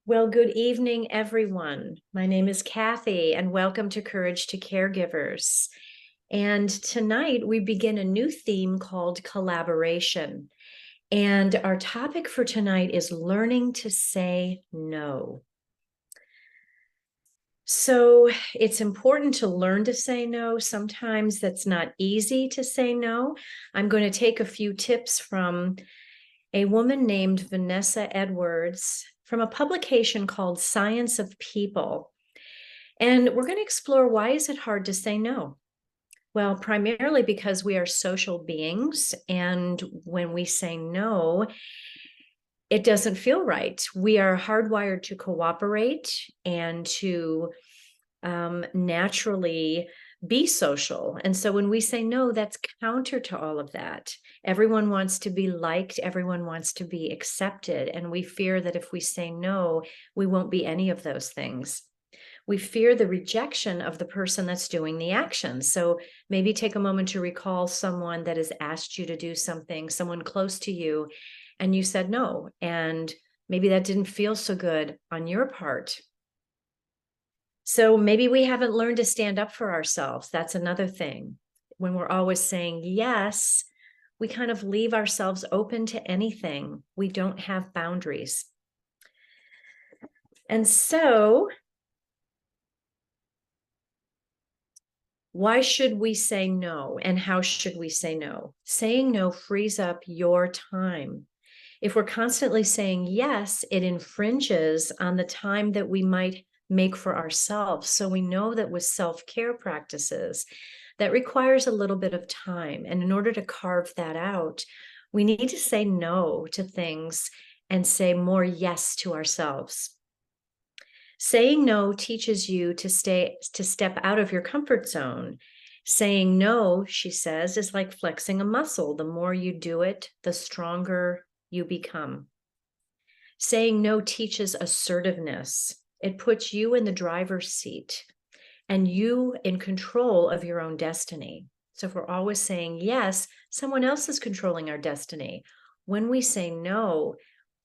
Well, good evening, everyone. My name is Cathy, and welcome to Courage to Caregivers. And tonight we begin a new theme called collaboration. And our topic for tonight is learning to say no. So it's important to learn to say no. Sometimes that's not easy to say no. I'm going to take a few tips from a woman named Vanessa Edwards from a publication called Science of People. And we're going to explore, why is it hard to say no? Well, primarily because we are social beings. And when we say no, it doesn't feel right. We are hardwired to cooperate and to naturally be social. And so when we say no, that's counter to all of that. Everyone wants to be liked, everyone wants to be accepted. And we fear that if we say no, we won't be any of those things. We fear the rejection of the person that's doing the action. So maybe take a moment to recall someone that has asked you to do something, someone close to you, and you said no. And maybe that didn't feel so good on your part. So maybe we haven't learned to stand up for ourselves. That's another thing. When we're always saying yes, we kind of leave ourselves open to anything. We don't have boundaries. And so, why should we say no? And how should we say no? Saying no frees up your time. If we're constantly saying yes, it infringes on the time that we might make for ourselves. So we know that with self-care practices, that requires a little bit of time. And in order to carve that out, we need to say no to things and say more yes to ourselves. Saying no teaches you to step out of your comfort zone. Saying no, she says, is like flexing a muscle. The more you do it, the stronger you become. Saying no teaches assertiveness. It puts you in the driver's seat and you in control of your own destiny. So if we're always saying yes, someone else is controlling our destiny. When we say no,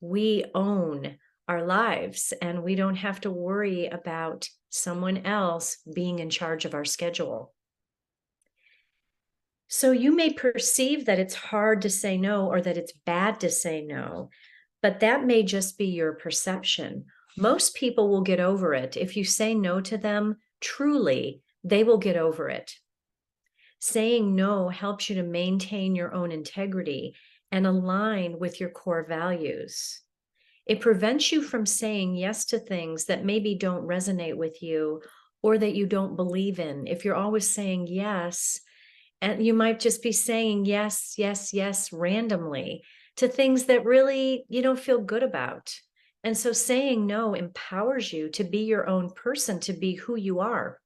we own our lives and we don't have to worry about someone else being in charge of our schedule. So you may perceive that it's hard to say no or that it's bad to say no, but that may just be your perception. Most people will get over it. If you say no to them, truly, they will get over it. Saying no helps you to maintain your own integrity and align with your core values. It prevents you from saying yes to things that maybe don't resonate with you or that you don't believe in. If you're always saying yes, and you might just be saying yes, yes, yes randomly to things that really you don't feel good about. And so saying no empowers you to be your own person, to be who you are.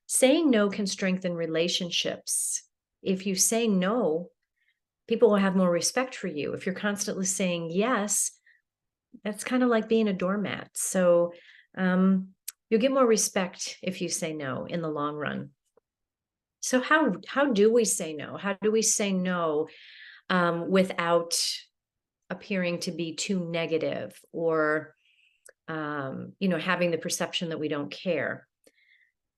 Saying no can strengthen relationships. If you say no, people will have more respect for you. If you're constantly saying yes, that's kind of like being a doormat. So you'll get more respect if you say no in the long run. So how do we say no? How do we say no without appearing to be too negative or having the perception that we don't care?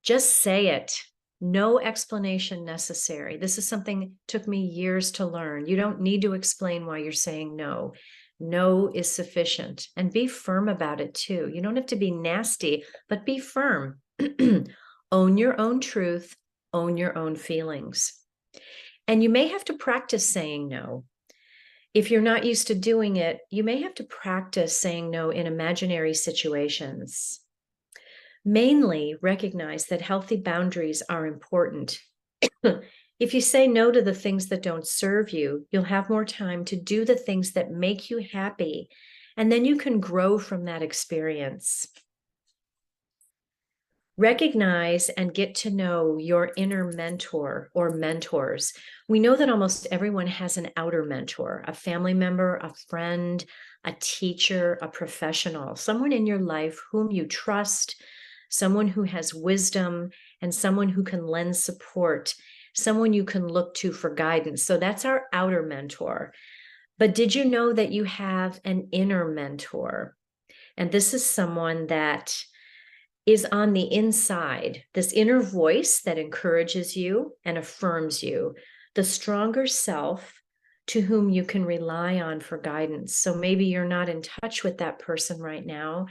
Just say it. No explanation necessary. This is something took me years to learn. You don't need to explain why you're saying no. No is sufficient. And be firm about it too. You don't have to be nasty, but be firm. Own your own truth. Own your own feelings. And you may have to practice saying no. If you're not used to doing it, you may have to practice saying no in imaginary situations. Mainly recognize that healthy boundaries are important. If you say no to the things that don't serve you, you'll have more time to do the things that make you happy, and then you can grow from that experience. Recognize and get to know your inner mentor or mentors. We know that almost everyone has an outer mentor, a family member, a friend, a teacher, a professional, someone in your life whom you trust, someone who has wisdom, and someone who can lend support, someone you can look to for guidance. So that's our outer mentor. But did you know that you have an inner mentor? And this is someone that is on the inside, this inner voice that encourages you and affirms you, the stronger self to whom you can rely on for guidance. So maybe you're not in touch with that person right now,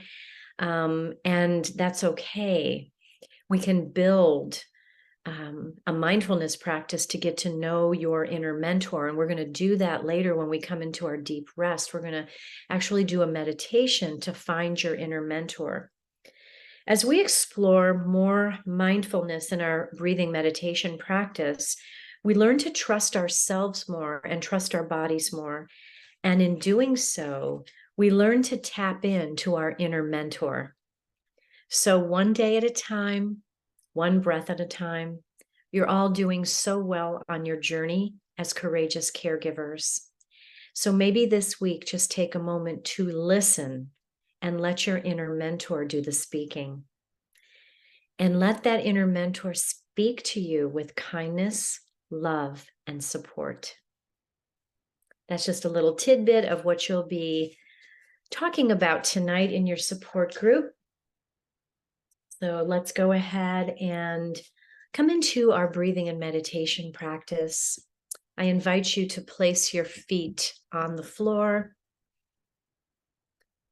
and that's okay. We can build a mindfulness practice to get to know your inner mentor. And we're going to do that later when we come into our deep rest. We're going to actually do a meditation to find your inner mentor. As we explore more mindfulness in our breathing meditation practice, we learn to trust ourselves more and trust our bodies more. And in doing so, we learn to tap into our inner mentor. So one day at a time, one breath at a time, you're all doing so well on your journey as courageous caregivers. So maybe this week, just take a moment to listen and let your inner mentor do the speaking. And let that inner mentor speak to you with kindness, love, and support. That's just a little tidbit of what you'll be talking about tonight in your support group. So let's go ahead and come into our breathing and meditation practice. I invite you to place your feet on the floor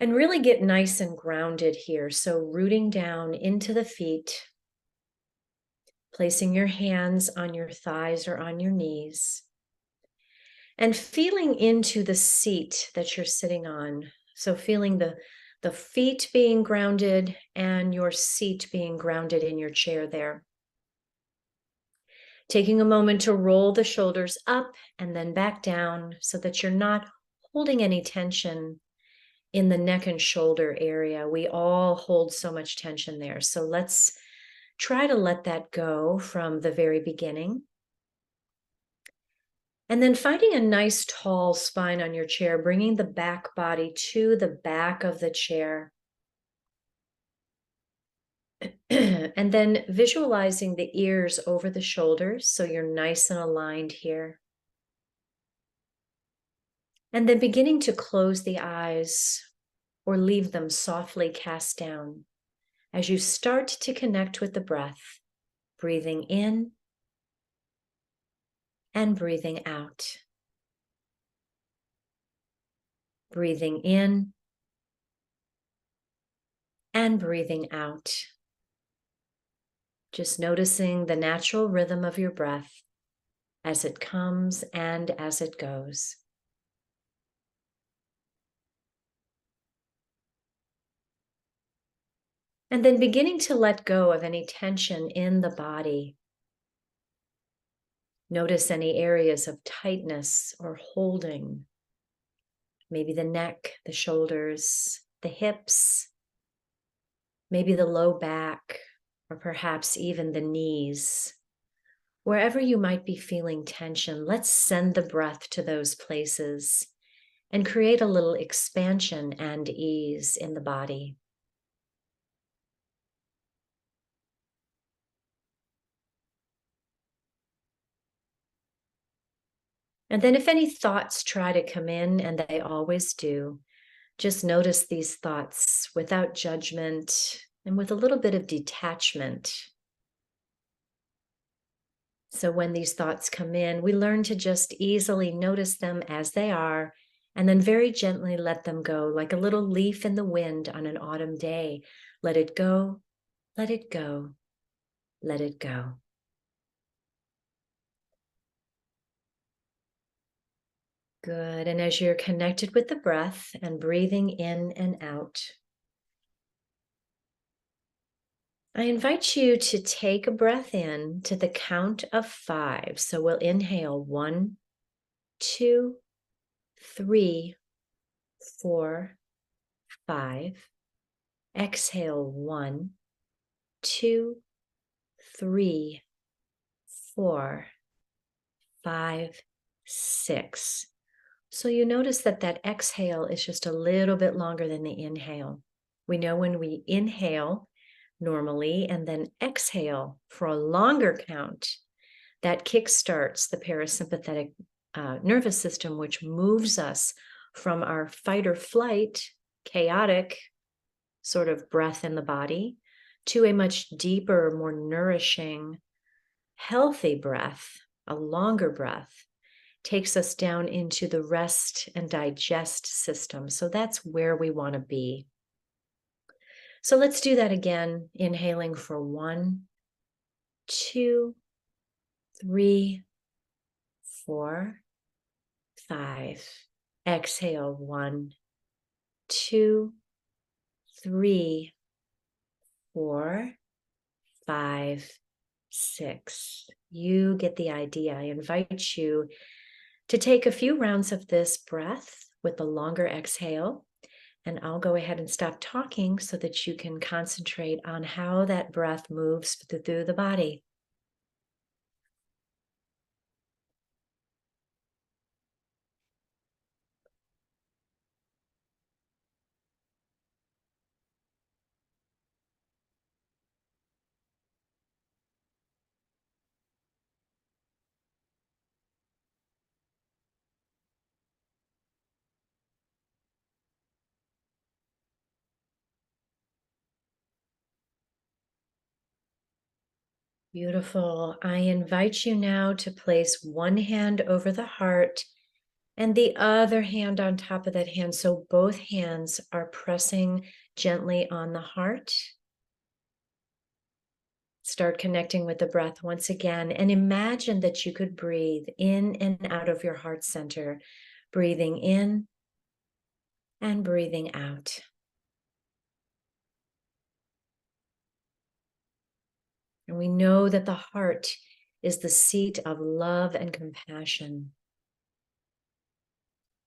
and really get nice and grounded here. So rooting down into the feet, placing your hands on your thighs or on your knees, and feeling into the seat that you're sitting on. So feeling the feet being grounded and your seat being grounded in your chair there. Taking a moment to roll the shoulders up and then back down so that you're not holding any tension in the neck and shoulder area. We all hold so much tension there. So let's try to let that go from the very beginning. And then finding a nice tall spine on your chair, bringing the back body to the back of the chair. And then visualizing the ears over the shoulders so you're nice and aligned here. And then beginning to close the eyes or leave them softly cast down as you start to connect with the breath, breathing in and breathing out. Breathing in and breathing out. Just noticing the natural rhythm of your breath as it comes and as it goes. And then beginning to let go of any tension in the body. Notice any areas of tightness or holding. Maybe the neck, the shoulders, the hips, maybe the low back, or perhaps even the knees. Wherever you might be feeling tension, let's send the breath to those places and create a little expansion and ease in the body. And then if any thoughts try to come in, and they always do, just notice these thoughts without judgment and with a little bit of detachment. So when these thoughts come in, we learn to just easily notice them as they are, and then very gently let them go, like a little leaf in the wind on an autumn day. Let it go, let it go, let it go. Good. And as you're connected with the breath and breathing in and out, I invite you to take a breath in to the count of 5. So we'll inhale 1, 2, 3, 4, 5. Exhale 1, 2, 3, 4, 5, 6. So you notice that that exhale is just a little bit longer than the inhale. We know when we inhale normally and then exhale for a longer count, that kickstarts the parasympathetic nervous system, which moves us from our fight or flight, chaotic sort of breath in the body to a much deeper, more nourishing, healthy breath, a longer breath, takes us down into the rest and digest system. So that's where we want to be. So let's do that again, inhaling for 1, 2, 3, 4, 5. Exhale 1, 2, 3, 4, 5, 6. You get the idea. I invite you to take a few rounds of this breath with the longer exhale. And I'll go ahead and stop talking so that you can concentrate on how that breath moves through the body. Beautiful. I invite you now to place one hand over the heart and the other hand on top of that hand. So both hands are pressing gently on the heart. Start connecting with the breath once again and imagine that you could breathe in and out of your heart center, breathing in and breathing out. And we know that the heart is the seat of love and compassion.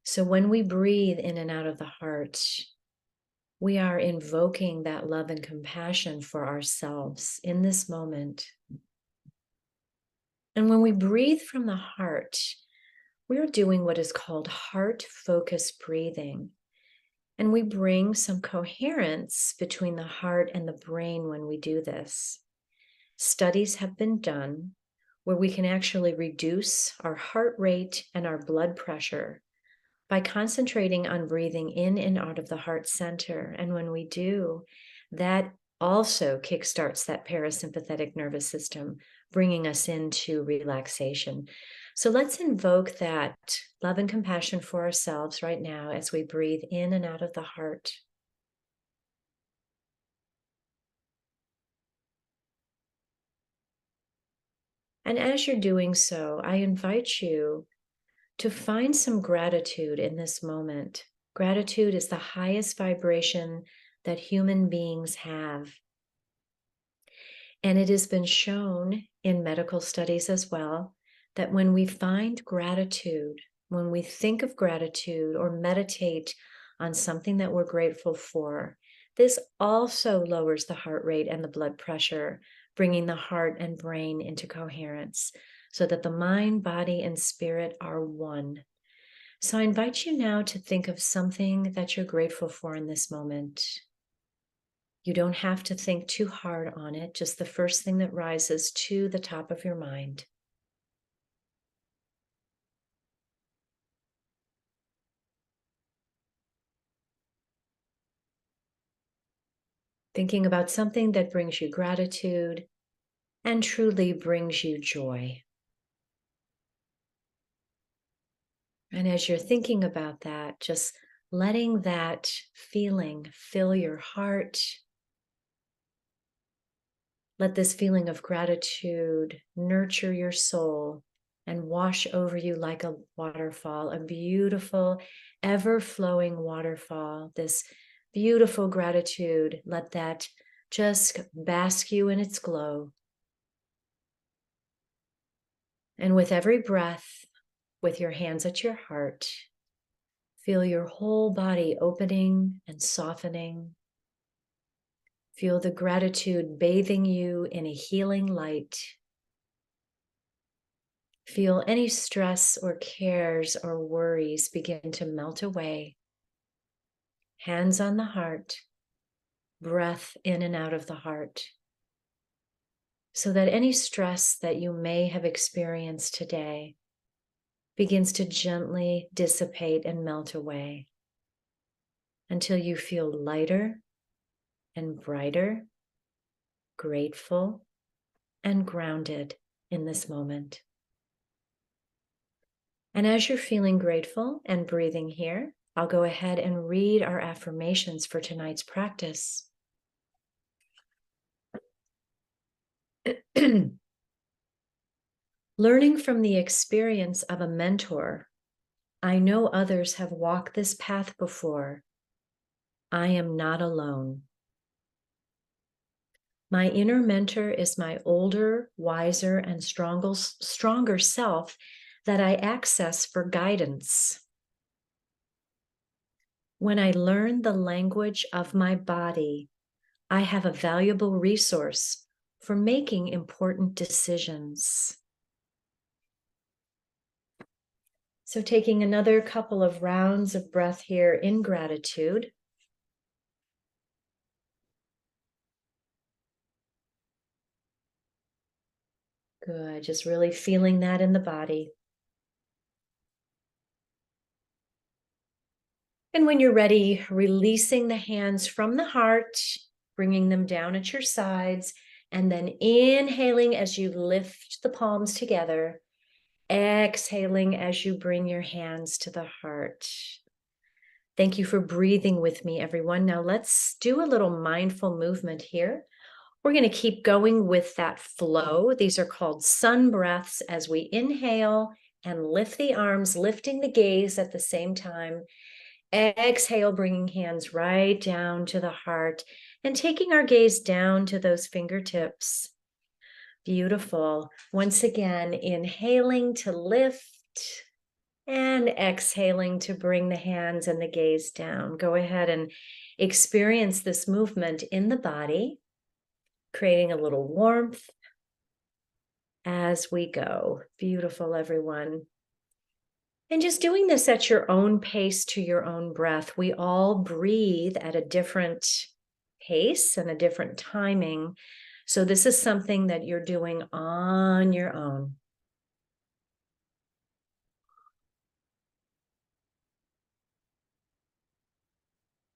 So when we breathe in and out of the heart, we are invoking that love and compassion for ourselves in this moment. And when we breathe from the heart, we're doing what is called heart-focused breathing. And we bring some coherence between the heart and the brain when we do this. Studies have been done where we can actually reduce our heart rate and our blood pressure by concentrating on breathing in and out of the heart center. And when we do, that also kickstarts that parasympathetic nervous system, bringing us into relaxation. So let's invoke that love and compassion for ourselves right now as we breathe in and out of the heart. And as you're doing so, I invite you to find some gratitude in this moment. Gratitude is the highest vibration that human beings have. And it has been shown in medical studies as well that when we find gratitude, when we think of gratitude or meditate on something that we're grateful for, this also lowers the heart rate and the blood pressure, bringing the heart and brain into coherence so that the mind, body, and spirit are one. So I invite you now to think of something that you're grateful for in this moment. You don't have to think too hard on it, just the first thing that rises to the top of your mind. Thinking about something that brings you gratitude and truly brings you joy. And as you're thinking about that, just letting that feeling fill your heart. Let this feeling of gratitude nurture your soul and wash over you like a waterfall, a beautiful, ever-flowing waterfall. This beautiful gratitude, let that just bask you in its glow. And with every breath, with your hands at your heart, feel your whole body opening and softening. Feel the gratitude bathing you in a healing light. Feel any stress or cares or worries begin to melt away. Hands on the heart, breath in and out of the heart. So that any stress that you may have experienced today begins to gently dissipate and melt away until you feel lighter and brighter, grateful, and grounded in this moment. And as you're feeling grateful and breathing here, I'll go ahead and read our affirmations for tonight's practice. Learning from the experience of a mentor, I know others have walked this path before. I am not alone. My inner mentor is my older, wiser, and stronger self that I access for guidance. When I learn the language of my body, I have a valuable resource for making important decisions. So taking another couple of rounds of breath here in gratitude. Good, just really feeling that in the body. And when you're ready, releasing the hands from the heart, bringing them down at your sides, and then inhaling as you lift the palms together, exhaling as you bring your hands to the heart. Thank you for breathing with me, everyone. Now let's do a little mindful movement here. We're going to keep going with that flow. These are called sun breaths as we inhale and lift the arms, lifting the gaze at the same time. Exhale, bringing hands right down to the heart and taking our gaze down to those fingertips. Beautiful. Once again, inhaling to lift and exhaling to bring the hands and the gaze down. Go ahead and experience this movement in the body, creating a little warmth as we go. Beautiful, everyone. And just doing this at your own pace to your own breath. We all breathe at a different pace and a different timing. So this is something that you're doing on your own.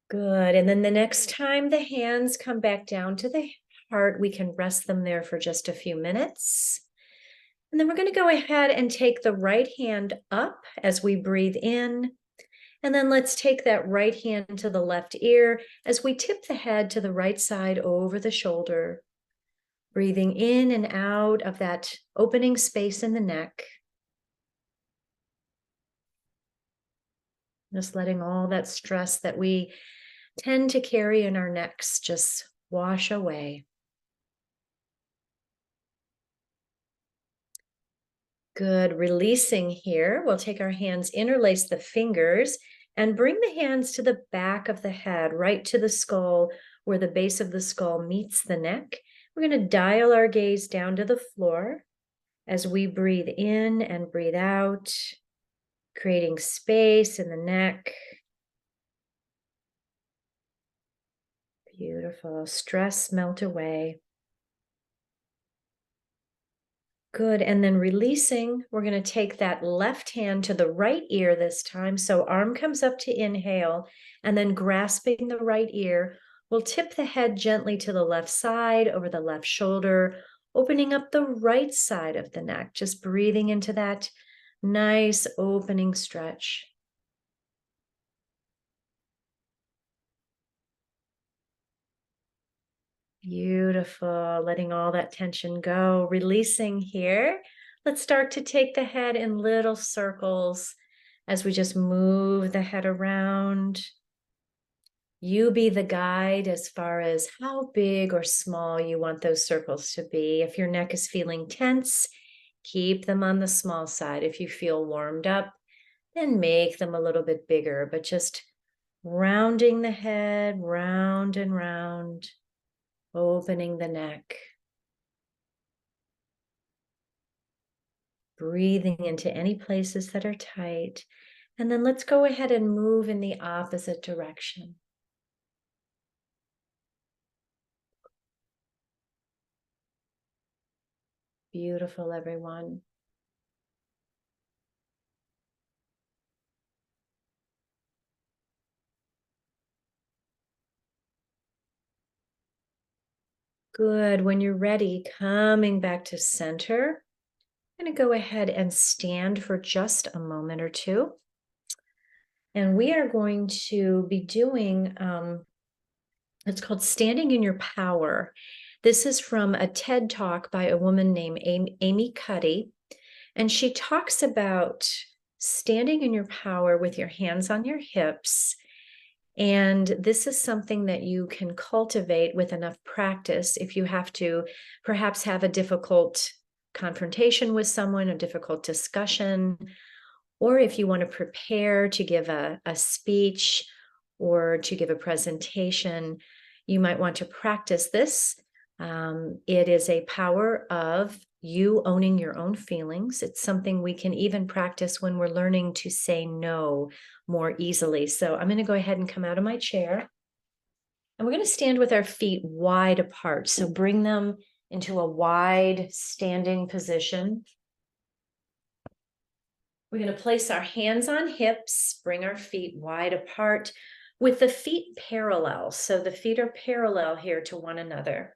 Good. And then the next time the hands come back down to the heart, we can rest them there for just a few minutes. And then we're going to go ahead and take the right hand up as we breathe in. And then let's take that right hand to the left ear as we tip the head to the right side over the shoulder. Breathing in and out of that opening space in the neck. Just letting all that stress that we tend to carry in our necks just wash away. Good. Releasing here. We'll take our hands, interlace the fingers, and bring the hands to the back of the head, right to the skull, where the base of the skull meets the neck. We're going to dial our gaze down to the floor as we breathe in and breathe out, creating space in the neck. Beautiful. Stress melt away. Good. And then releasing, we're going to take that left hand to the right ear this time. So arm comes up to inhale, and then grasping the right ear, we'll tip the head gently to the left side over the left shoulder, opening up the right side of the neck, just breathing into that nice opening stretch. Beautiful. Letting all that tension go, releasing here. Let's start to take the head in little circles as we just move the head around. You be the guide as far as how big or small you want those circles to be. If your neck is feeling tense, keep them on the small side. If you feel warmed up, then make them a little bit bigger, but just rounding the head round and round. Opening the neck. Breathing into any places that are tight. And then let's go ahead and move in the opposite direction. Beautiful, everyone. Good. When you're ready, coming back to center, I'm going to go ahead and stand for just a moment or two. And we are going to be doing, it's called Standing in Your Power. This is from a TED Talk by a woman named Amy Cuddy. And she talks about standing in your power with your hands on your hips. And this is something that you can cultivate with enough practice if you have to perhaps have a difficult confrontation with someone, a difficult discussion, or if you want to prepare to give a speech or to give a presentation, you might want to practice this. It is a power of you owning your own feelings. It's something we can even practice when we're learning to say no more easily. So I'm going to go ahead and come out of my chair. And we're going to stand with our feet wide apart. So bring them into a wide standing position. We're going to place our hands on hips, bring our feet wide apart with the feet parallel. So the feet are parallel here to one another.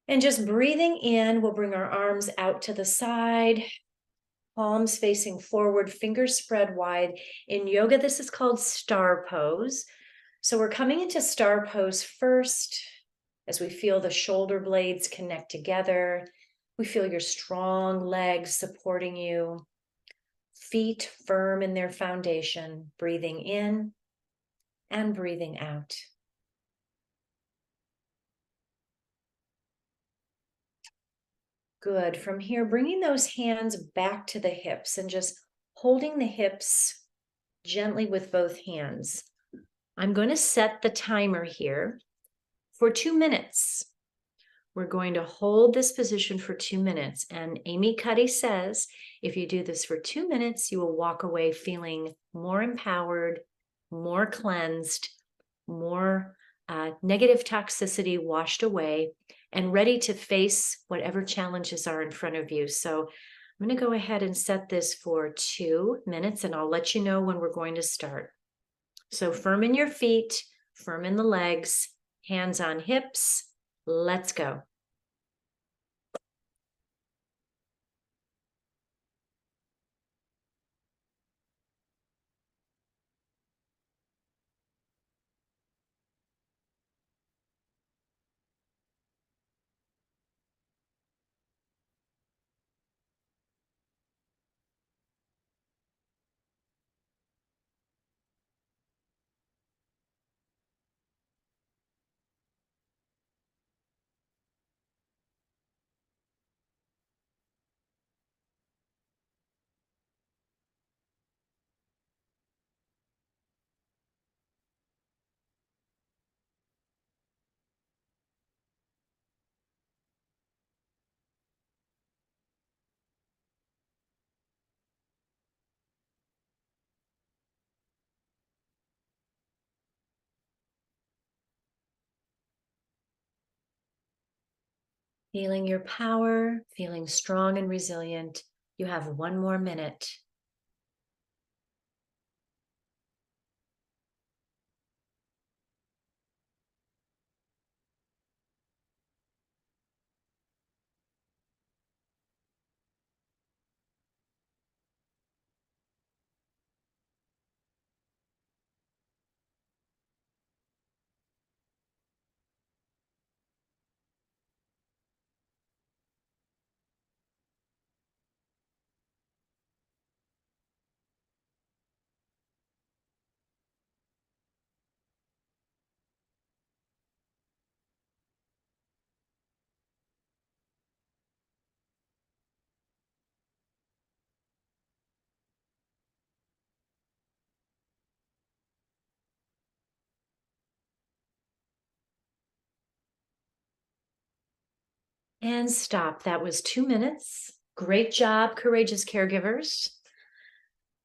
And just breathing in, we'll bring our arms out to the side, palms facing forward, fingers spread wide. In yoga, this is called star pose. So we're coming into star pose first as we feel the shoulder blades connect together. We feel your strong legs supporting you. Feet firm in their foundation, breathing in and breathing out. Good. From here, bringing those hands back to the hips and just holding the hips gently with both hands. I'm going to set the timer here for 2 minutes. We're going to hold this position for 2 minutes. And Amy Cuddy says, if you do this for 2 minutes, you will walk away feeling more empowered, more cleansed, more negative toxicity washed away, and ready to face whatever challenges are in front of you. So I'm going to go ahead and set this for 2 minutes, and I'll let you know when we're going to start. So firm in your feet, firm in the legs, hands on hips. Let's go. Feeling your power, feeling strong and resilient. You have 1 more minute. And stop. That was 2 minutes. Great job, courageous caregivers.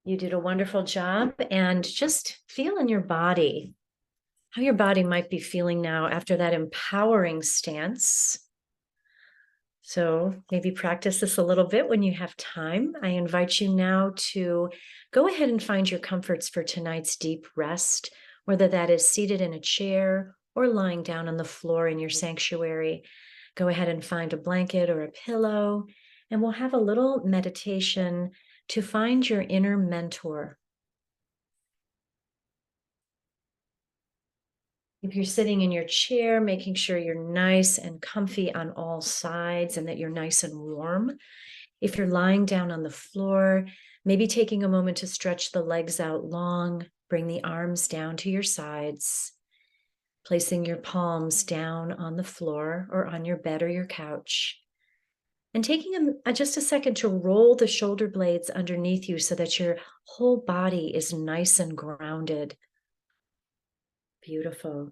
You did a wonderful job. And just feel in your body how your body might be feeling now after that empowering stance. So maybe practice this a little bit when you have time. I invite you now to go ahead and find your comforts for tonight's deep rest, whether that is seated in a chair or lying down on the floor in your sanctuary. Go ahead and find a blanket or a pillow, and we'll have a little meditation to find your inner mentor. If you're sitting in your chair, making sure you're nice and comfy on all sides and that you're nice and warm. If you're lying down on the floor, maybe taking a moment to stretch the legs out long, bring the arms down to your sides, placing your palms down on the floor or on your bed or your couch, and taking just a second to roll the shoulder blades underneath you so that your whole body is nice and grounded. Beautiful.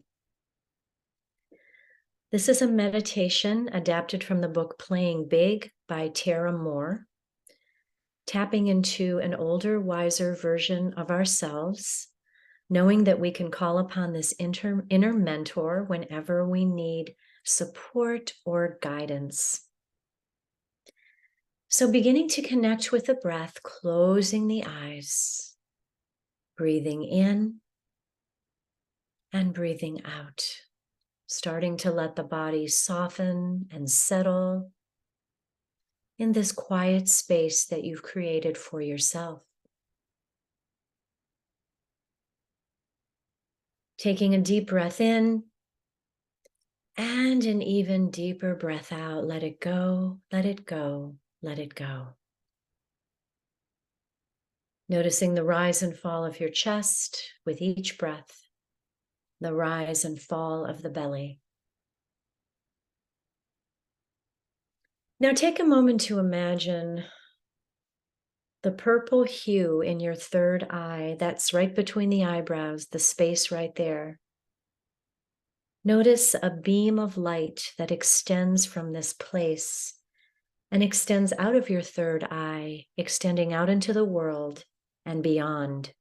This is a meditation adapted from the book Playing Big by Tara Moore, tapping into an older, wiser version of ourselves, knowing that we can call upon this inner mentor whenever we need support or guidance. So beginning to connect with the breath, closing the eyes, breathing in and breathing out, starting to let the body soften and settle in this quiet space that you've created for yourself. Taking a deep breath in and an even deeper breath out. Let it go, let it go, let it go. Noticing the rise and fall of your chest with each breath, the rise and fall of the belly. Now take a moment to imagine the purple hue in your third eye, that's right between the eyebrows, the space right there. Notice a beam of light that extends from this place and extends out of your third eye, extending out into the world and beyond.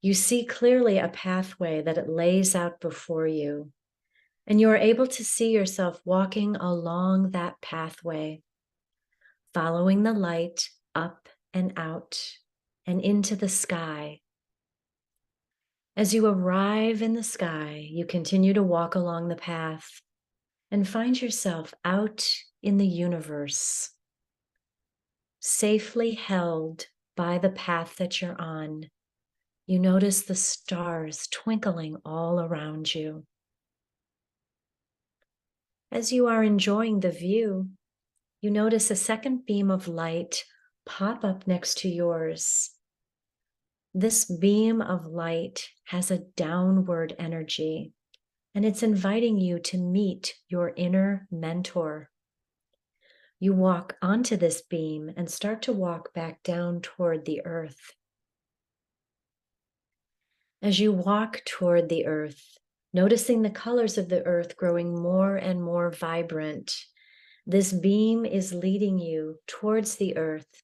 You see clearly a pathway that it lays out before you, and you are able to see yourself walking along that pathway, following the light up and out and into the sky. As you arrive in the sky, you continue to walk along the path and find yourself out in the universe, safely held by the path that you're on. You notice the stars twinkling all around you. As you are enjoying the view, you notice a second beam of light pop up next to yours. This beam of light has a downward energy, and it's inviting you to meet your inner mentor. You walk onto this beam and start to walk back down toward the earth. As you walk toward the earth, noticing the colors of the earth growing more and more vibrant, this beam is leading you towards the earth,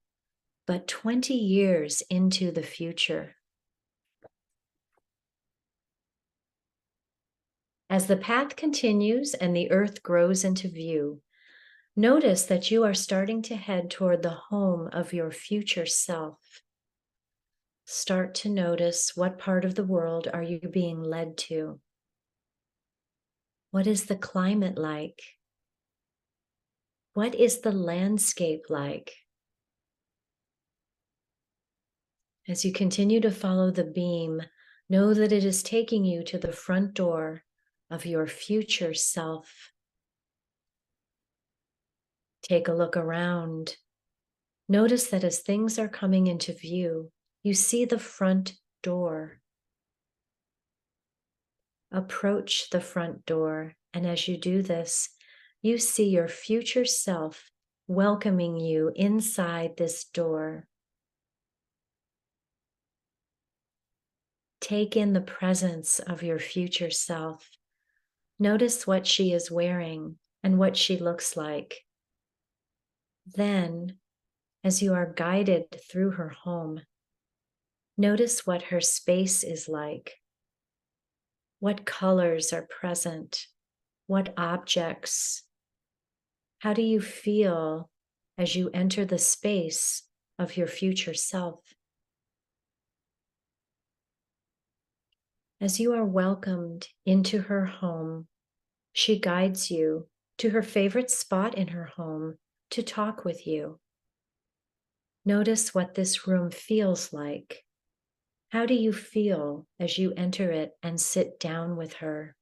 but 20 years into the future. As the path continues and the earth grows into view, notice that you are starting to head toward the home of your future self. Start to notice what part of the world are you being led to? What is the climate like? What is the landscape like? As you continue to follow the beam, know that it is taking you to the front door of your future self. Take a look around. Notice that as things are coming into view, you see the front door. Approach the front door, and as you do this, you see your future self welcoming you inside this door. Take in the presence of your future self. Notice what she is wearing and what she looks like. Then, as you are guided through her home, notice what her space is like. What colors are present? What objects? How do you feel as you enter the space of your future self? As you are welcomed into her home, she guides you to her favorite spot in her home to talk with you. Notice what this room feels like. How do you feel as you enter it and sit down with her?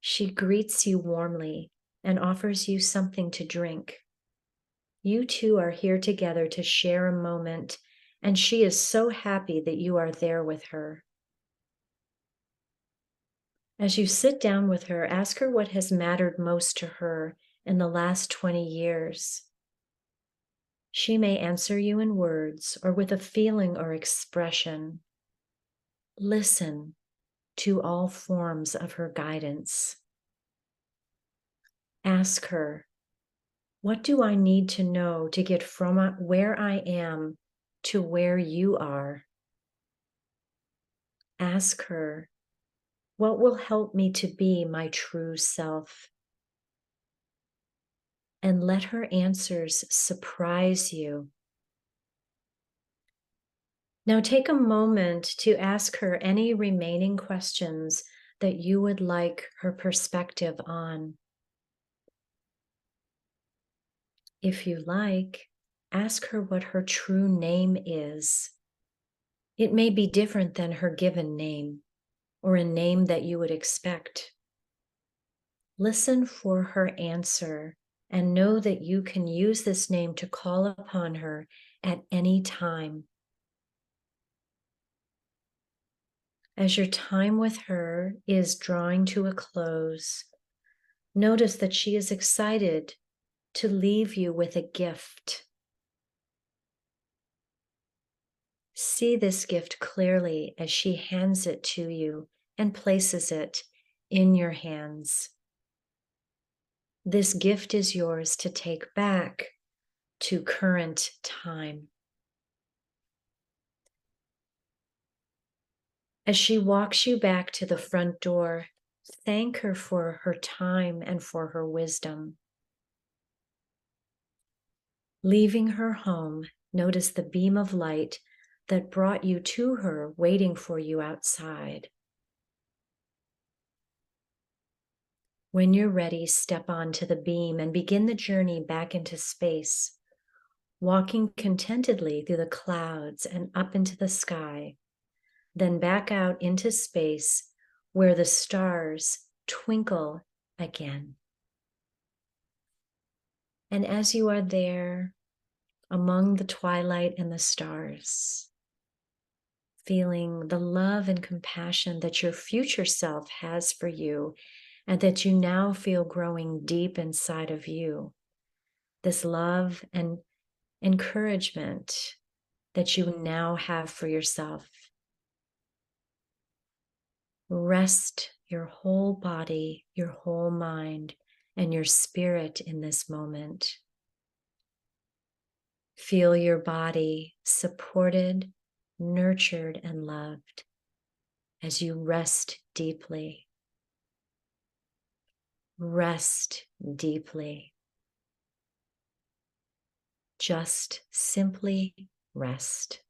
She greets you warmly and offers you something to drink. You two are here together to share a moment, and she is so happy that you are there with her. As you sit down with her, ask her what has mattered most to her in the last 20 years. She may answer you in words or with a feeling or expression. Listen to all forms of her guidance. Ask her, what do I need to know to get from where I am to where you are? Ask her, what will help me to be my true self? And let her answers surprise you. Now take a moment to ask her any remaining questions that you would like her perspective on. If you like, ask her what her true name is. It may be different than her given name, or a name that you would expect. Listen for her answer and know that you can use this name to call upon her at any time. As your time with her is drawing to a close, notice that she is excited to leave you with a gift. See this gift clearly as she hands it to you and places it in your hands. This gift is yours to take back to current time. As she walks you back to the front door, thank her for her time and for her wisdom. Leaving her home, notice the beam of light that brought you to her waiting for you outside. When you're ready, step onto the beam and begin the journey back into space, walking contentedly through the clouds and up into the sky, then back out into space where the stars twinkle again. And as you are there among the twilight and the stars, feeling the love and compassion that your future self has for you and that you now feel growing deep inside of you, this love and encouragement that you now have for yourself. Rest your whole body, your whole mind, and your spirit in this moment. Feel your body supported, nurtured, and loved as you rest deeply. Rest deeply. Just simply rest.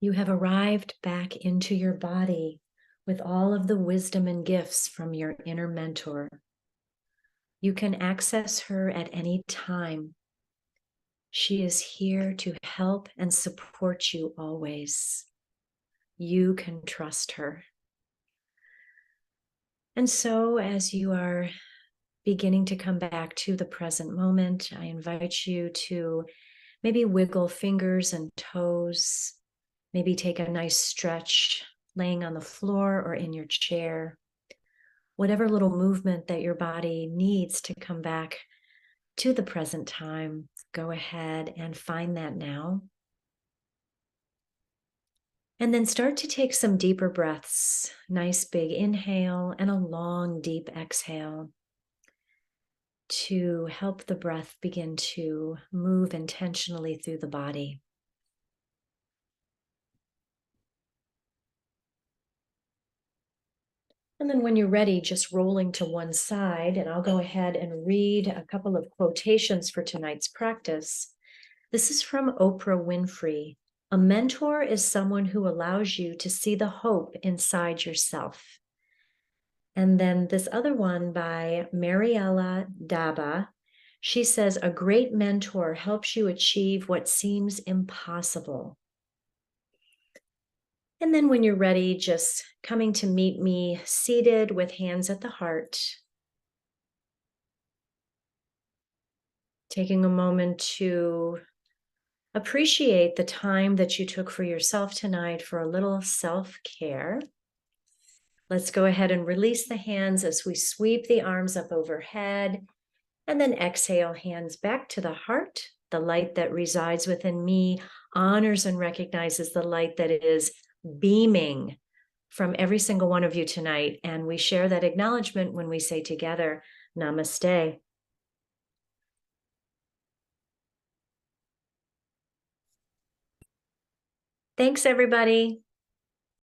You have arrived back into your body with all of the wisdom and gifts from your inner mentor. You can access her at any time. She is here to help and support you always. You can trust her. And so, as you are beginning to come back to the present moment, I invite you to maybe wiggle fingers and toes, maybe take a nice stretch laying on the floor or in your chair. Whatever little movement that your body needs to come back to the present time, go ahead and find that now. And then start to take some deeper breaths. Nice big inhale and a long deep exhale to help the breath begin to move intentionally through the body. And then when you're ready, just rolling to one side, and I'll go ahead and read a couple of quotations for tonight's practice. This is from Oprah Winfrey. A mentor is someone who allows you to see the hope inside yourself. And then this other one by Mariella Daba. She says, a great mentor helps you achieve what seems impossible. And then when you're ready, just coming to meet me seated with hands at the heart. Taking a moment to appreciate the time that you took for yourself tonight for a little self-care. Let's go ahead and release the hands as we sweep the arms up overhead, and then exhale, hands back to the heart. The light that resides within me honors and recognizes the light that is beaming from every single one of you tonight. And we share that acknowledgement when we say together, Namaste. Thanks, everybody.